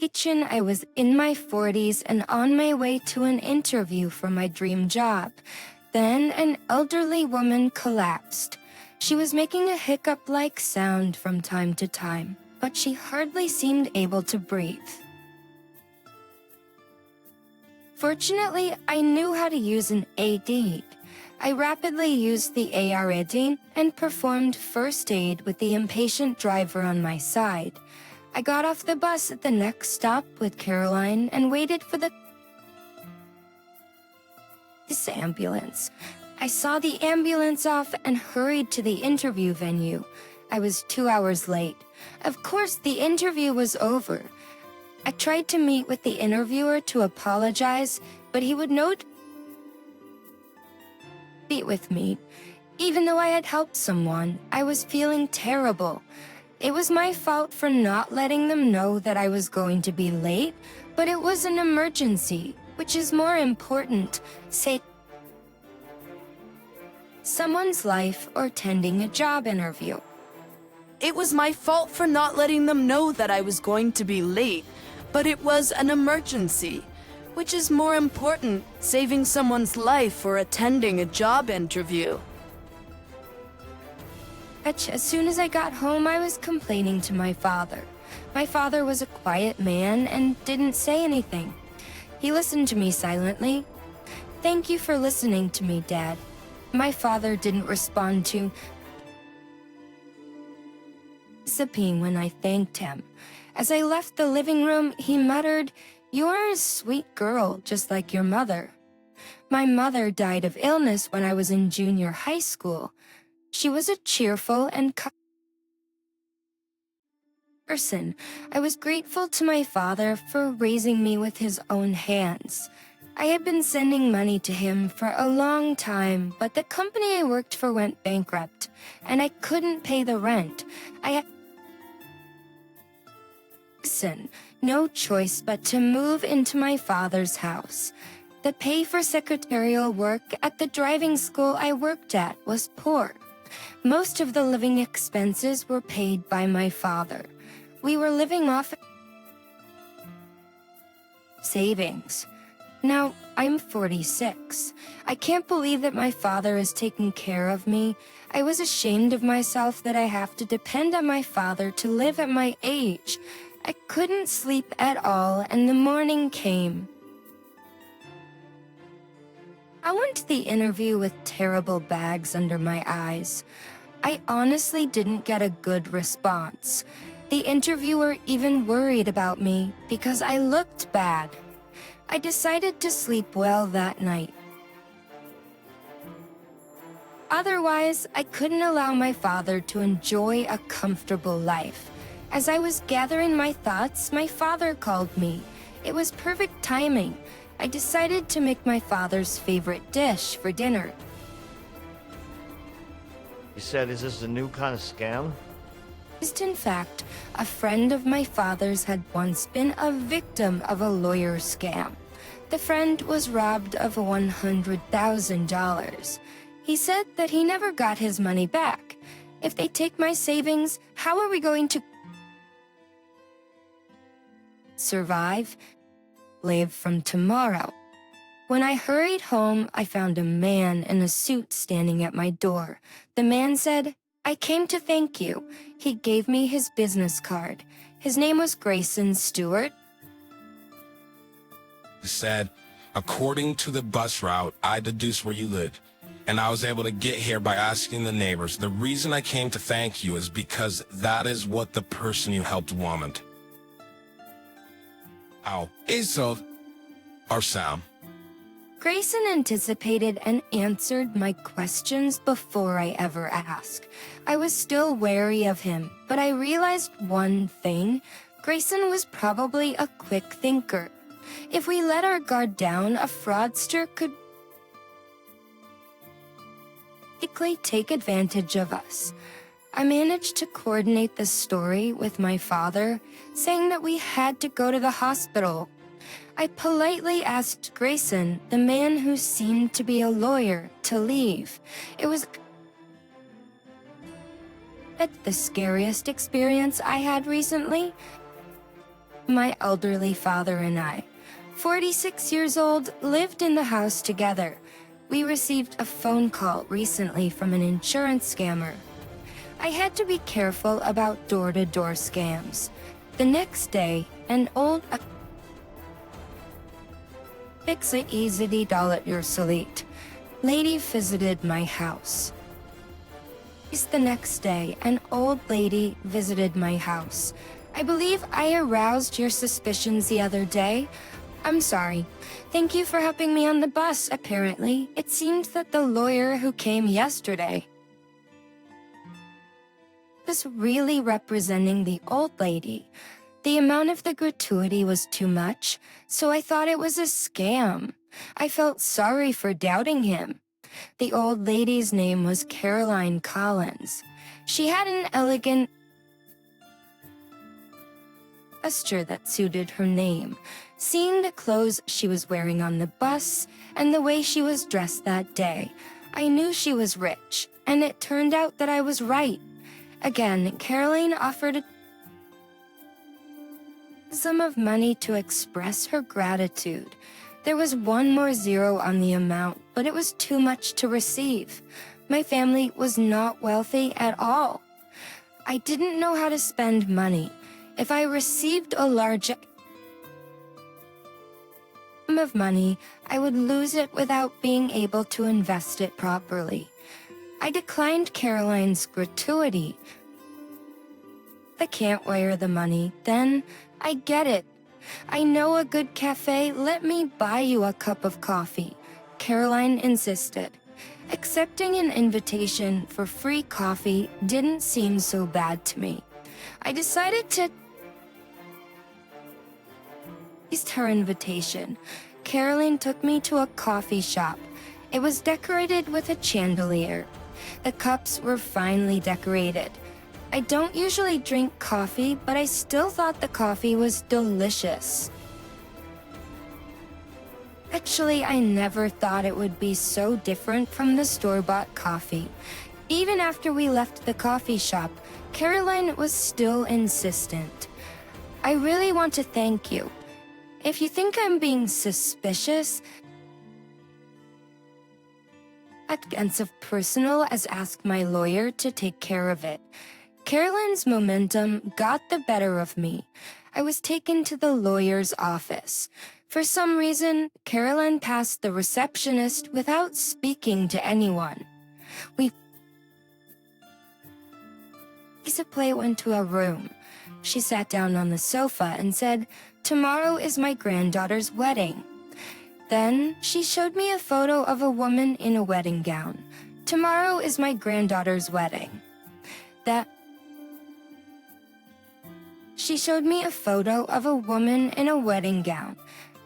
Kitchen, I was in my 40s and on my way to an interview for my dream job. Then an elderly woman collapsed. She was making a hiccup-like sound from time to time, but she hardly seemed able to breathe. Fortunately, I knew how to use an AD. I rapidly used the ARD and performed first aid with the impatient driver on my side. I got off the bus at the next stop with Caroline and waited for this ambulance. I saw the ambulance off and hurried to the interview venue. I was 2 hours late. Of course, the interview was over. I tried to meet with the interviewer to apologize, but he would not meet with me. Even though I had helped someone, I was feeling terrible. It was my fault for not letting them know that I was going to be late, but it was an emergency, which is more important, say, someone's life or tending a job interview. It was my fault for not letting them know that I was going to be late, but it was an emergency, which is more important, saving someone's life or attending a job interview. As soon as I got home, I was complaining to my father. My father was a quiet man and didn't say anything. He listened to me silently. "Thank you for listening to me, Dad." My father didn't respond to sipping when I thanked him. As I left the living room, he muttered, "You're a sweet girl, just like your mother." My mother died of illness when I was in junior high school. She was a cheerful and person. I was grateful to my father for raising me with his own hands. I had been sending money to him for a long time, but the company I worked for went bankrupt, and I couldn't pay the rent. I had no choice but to move into my father's house. The pay for secretarial work at the driving school I worked at was poor. Most of the living expenses were paid by my father. We were living off savings. Now, I'm 46. I can't believe that my father is taking care of me. I was ashamed of myself that I have to depend on my father to live at my age. I couldn't sleep at all, and the morning came. I went to the interview with terrible bags under my eyes. I honestly didn't get a good response. The interviewer even worried about me because I looked bad. I decided to sleep well that night. Otherwise, I couldn't allow my father to enjoy a comfortable life. As I was gathering my thoughts, my father called me. It was perfect timing. I decided to make my father's favorite dish for dinner. You said, is this a new kind of scam? In fact, a friend of my father's had once been a victim of a lawyer scam. The friend was robbed of $100,000. He said that he never got his money back. If they take my savings, how are we going to survive? Live from tomorrow. When I hurried home, I found a man in a suit standing at my door. The man said, "I came to thank you." He gave me his business card. His name was Grayson Stewart. He said, "According to the bus route, I deduced where you live, and I was able to get here by asking the neighbors. The reason I came to thank you is because that is what the person you helped wanted." Ow. Eso. Or Sam. Grayson anticipated and answered my questions before I ever asked. I was still wary of him, but I realized one thing. Grayson was probably a quick thinker. If we let our guard down, a fraudster could quickly take advantage of us. I managed to coordinate the story with my father, saying that we had to go to the hospital. I politely asked Grayson, the man who seemed to be a lawyer, to leave. It was the scariest experience I had recently. my elderly father and I, 46 years old, lived in the house together. We received a phone call recently from an insurance scammer. I had to be careful about door-to-door scams. The next day, an old Fixa easy dollar your solite lady visited my house. The next day, an old lady visited my house. I believe I aroused your suspicions the other day. I'm sorry. Thank you for helping me on the bus, apparently. It seemed that the lawyer who came yesterday was really representing the old lady. The amount of the gratuity was too much, so I thought it was a scam. I felt sorry for doubting him. The old lady's name was Caroline Collins. She had an elegant gesture that suited her name. Seeing the clothes she was wearing on the bus and the way she was dressed that day, I knew she was rich, and it turned out that I was right. Again, Caroline offered a sum of money to express her gratitude. There was one more zero on the amount, but it was too much to receive. My family was not wealthy at all. I didn't know how to spend money. If I received a large sum of money, I would lose it without being able to invest it properly. I declined Caroline's gratuity. I can't wire the money, then I get it. I know a good cafe, let me buy you a cup of coffee. Caroline insisted. Accepting an invitation for free coffee didn't seem so bad to me. I decided to accept her invitation. Caroline took me to a coffee shop. It was decorated with a chandelier. The cups were finely decorated. I don't usually drink coffee, but I still thought the coffee was delicious. Actually, I never thought it would be so different from the store-bought coffee. Even after we left the coffee shop, Caroline was still insistent. I really want to thank you. If you think I'm being suspicious, as personal as ask my lawyer to take care of it. Caroline's momentum got the better of me. I was taken to the lawyer's office. For some reason, Caroline passed the receptionist without speaking to anyone. Lisa Play went to a room. She sat down on the sofa and said, "Tomorrow is my granddaughter's wedding." Then she showed me a photo of a woman in a wedding gown. "Tomorrow is my granddaughter's wedding." She showed me a photo of a woman in a wedding gown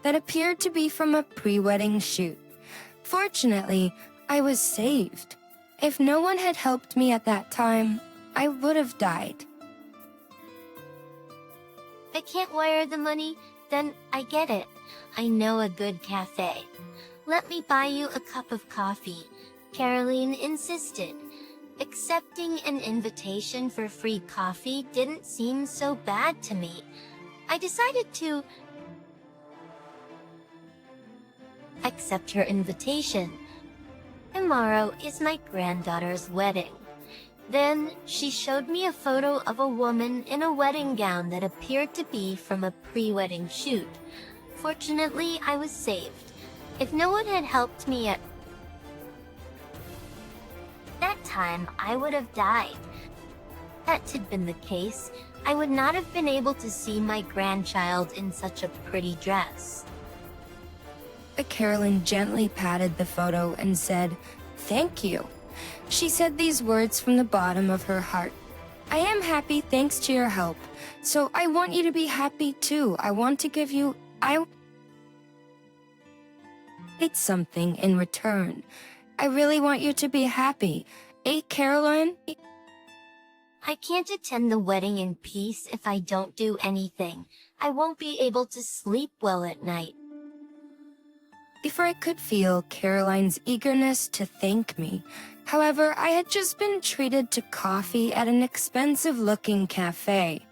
that appeared to be from a pre-wedding shoot. Fortunately, I was saved. If no one had helped me at that time, I would have died. I can't wire the money, then I get it. I know a good cafe. Let me buy you a cup of coffee, Caroline insisted. Accepting an invitation for free coffee didn't seem so bad to me. I decided to accept her invitation. Tomorrow is my granddaughter's wedding. Then she showed me a photo of a woman in a wedding gown that appeared to be from a pre-wedding shoot. Fortunately, I was saved. If no one had helped me at that time, I would have died. If that had been the case, I would not have been able to see my grandchild in such a pretty dress. Caroline gently patted the photo and said, "Thank you." She said these words from the bottom of her heart. "I am happy thanks to your help, so I want you to be happy too. I want to give you... It's something in return. I really want you to be happy. Caroline? I can't attend the wedding in peace if I don't do anything. I won't be able to sleep well at night." Before I could feel Caroline's eagerness to thank me. However, I had just been treated to coffee at an expensive-looking cafe.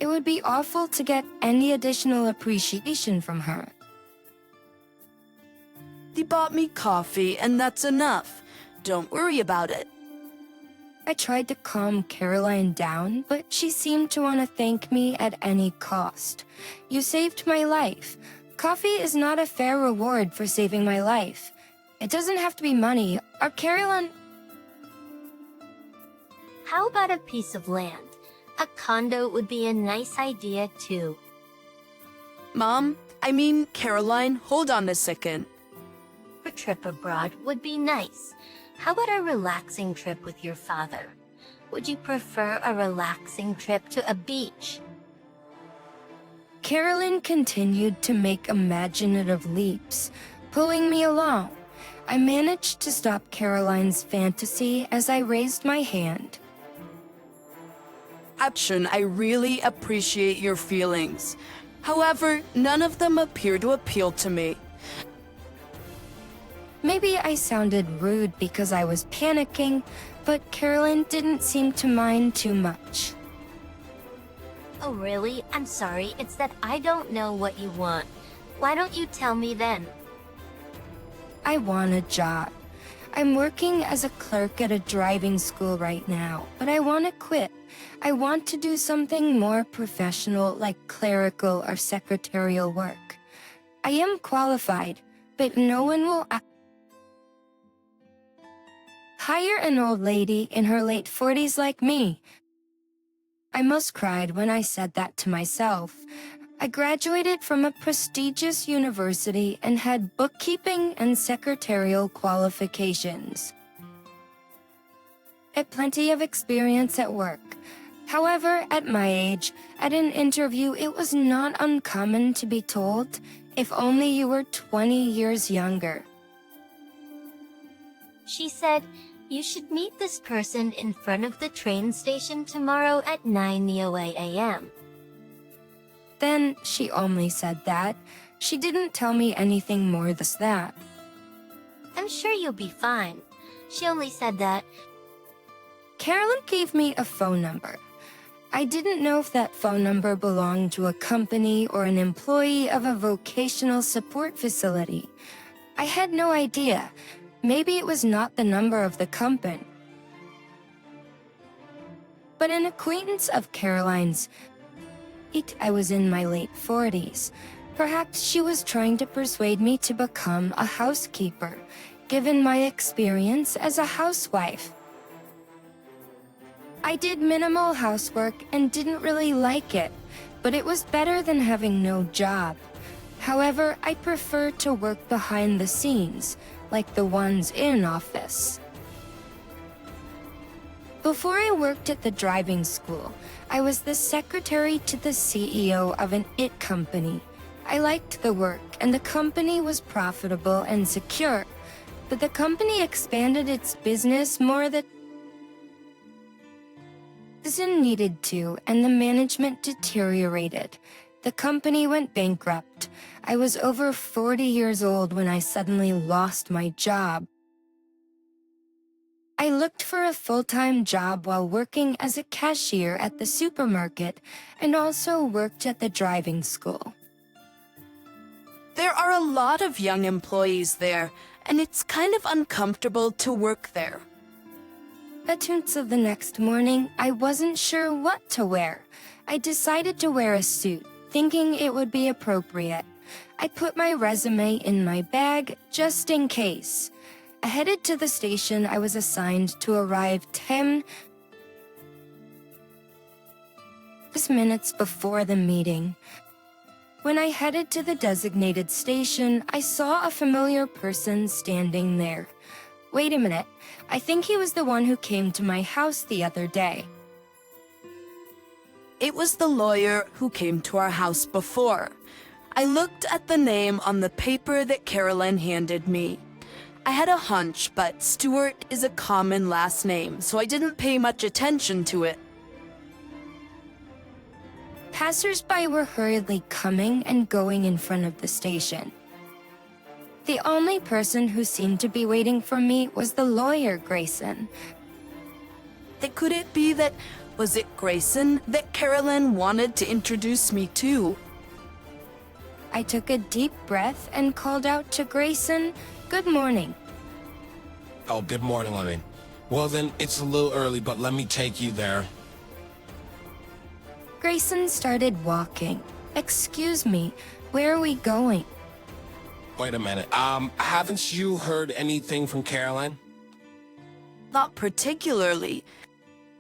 It would be awful to get any additional appreciation from her. He bought me coffee, and that's enough. Don't worry about it. I tried to calm Caroline down, but she seemed to want to thank me at any cost. You saved my life. Coffee is not a fair reward for saving my life. It doesn't have to be money. Our Caroline... How about a piece of land? A condo would be a nice idea too. Caroline, hold on a second. A trip abroad would be nice. How about a relaxing trip with your father? Would you prefer a relaxing trip to a beach? Carolyn continued to make imaginative leaps, pulling me along. I managed to stop Caroline's fantasy as I raised my hand. Action, I really appreciate your feelings. However, none of them appear to appeal to me. Maybe I sounded rude because I was panicking, but Carolyn didn't seem to mind too much. Oh really? I'm sorry, it's that I don't know what you want. Why don't you tell me then? I want a job. I'm working as a clerk at a driving school right now, but I want to quit. I want to do something more professional like clerical or secretarial work. I am qualified, but no one will hire an old lady in her late 40s like me. I most cried when I said that to myself. I graduated from a prestigious university and had bookkeeping and secretarial qualifications. I had plenty of experience at work. However, at my age, at an interview, it was not uncommon to be told, if only you were 20 years younger. She said, you should meet this person in front of the train station tomorrow at 9:08 a.m. Then she only said that. She didn't tell me anything more than that. I'm sure you'll be fine. She only said that. Carolyn gave me a phone number. I didn't know if that phone number belonged to a company or an employee of a vocational support facility. I had no idea. Maybe it was not the number of the company. But an acquaintance of Caroline's, I was in my late 40s. Perhaps she was trying to persuade me to become a housekeeper, given my experience as a housewife. I did minimal housework and didn't really like it, but it was better than having no job. However, I prefer to work behind the scenes, like the ones in office. Before I worked at the driving school, I was the secretary to the CEO of an IT company. I liked the work, and the company was profitable and secure, but the company expanded its business more than needed to, and the management deteriorated. The company went bankrupt. I was over 40 years old when I suddenly lost my job. I looked for a full-time job while working as a cashier at the supermarket and also worked at the driving school. There are a lot of young employees there, and it's kind of uncomfortable to work there. At of the next morning, I wasn't sure what to wear. I decided to wear a suit, thinking it would be appropriate. I put my resume in my bag just in case. I headed to the station I was assigned to arrive 10 minutes before the meeting. When I headed to the designated station, I saw a familiar person standing there. Wait a minute, I think he was the one who came to my house the other day. It was the lawyer who came to our house before. I looked at the name on the paper that Caroline handed me. I had a hunch, but Stewart is a common last name, so I didn't pay much attention to it. Passers-by were hurriedly coming and going in front of the station. The only person who seemed to be waiting for me was the lawyer, Grayson. Could it be that Was it Grayson that Carolyn wanted to introduce me to? I took a deep breath and called out to Grayson, "Good morning." Oh, good morning, Levine. Well then, it's a little early, but let me take you there. Grayson started walking. "Excuse me, where are we going?" Wait a minute. Haven't you heard anything from Caroline? Not particularly.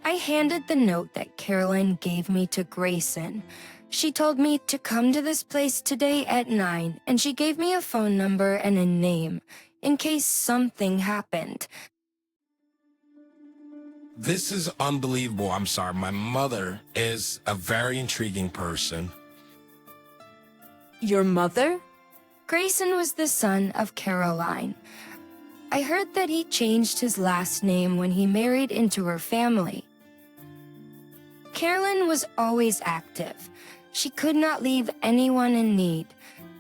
I handed the note that Caroline gave me to Grayson. She told me to come to this place today at 9, and she gave me a phone number and a name, in case something happened. This is unbelievable. I'm sorry. My mother is a very intriguing person. Your mother? Grayson was the son of Caroline. I heard that he changed his last name when he married into her family. Carolyn was always active. She could not leave anyone in need.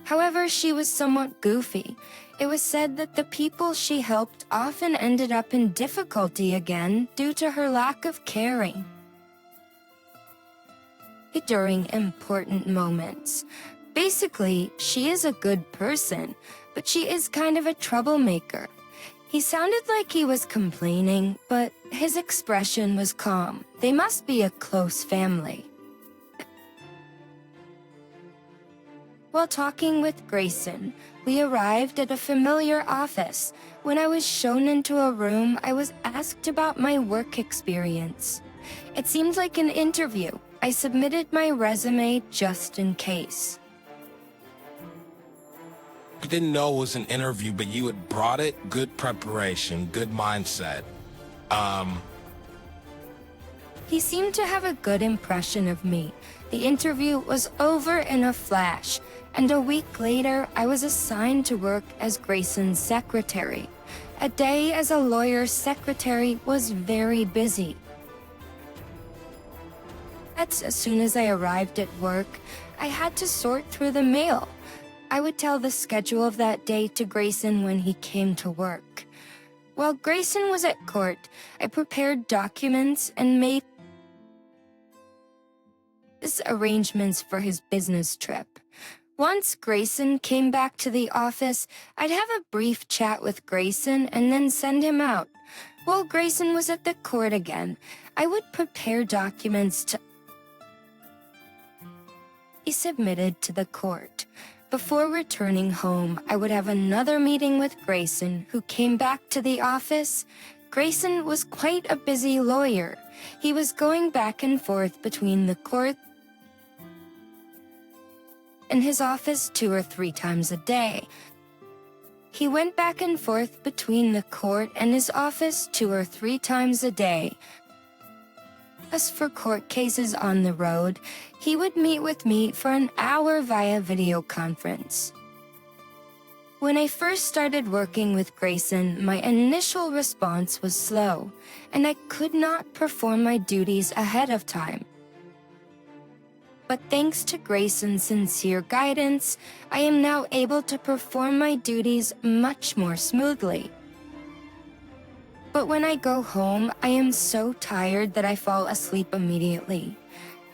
However, she was somewhat goofy. It was said that the people she helped often ended up in difficulty again due to her lack of caring. During important moments. Basically, she is a good person, but she is kind of a troublemaker. He sounded like he was complaining, but his expression was calm. They must be a close family. While talking with Grayson, we arrived at a familiar office. When I was shown into a room, I was asked about my work experience. It seemed like an interview. I submitted my resume just in case. I didn't know it was an interview, but you had brought it. Good preparation, good mindset. He seemed to have a good impression of me. The interview was over in a flash, and a week later, I was assigned to work as Grayson's secretary. A day as a lawyer's secretary was very busy. As soon as I arrived at work, I had to sort through the mail. I would tell the schedule of that day to Grayson when he came to work. While Grayson was at court, I prepared documents and made arrangements for his business trip. Once Grayson came back to the office, I'd have a brief chat with Grayson and then send him out. While Grayson was at the court again, I would prepare documents to be submitted to the court. Before returning home, I would have another meeting with Grayson, who came back to the office. Grayson was quite a busy lawyer. He was going back and forth between the court and his office 2 or 3 times a day. He went back and forth between the court and his office 2 or 3 times a day. As for court cases on the road, he would meet with me for an hour via video conference. When I first started working with Grayson, my initial response was slow, and I could not perform my duties ahead of time. But thanks to Grayson's sincere guidance, I am now able to perform my duties much more smoothly. But when I go home, I am so tired that I fall asleep immediately.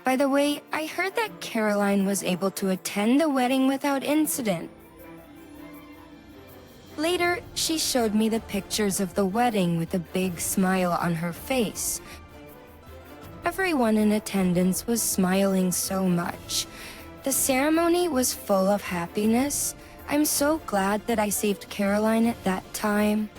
By the way, I heard that Caroline was able to attend the wedding without incident. Later, she showed me the pictures of the wedding with a big smile on her face. Everyone in attendance was smiling so much. The ceremony was full of happiness. I'm so glad that I saved Caroline at that time.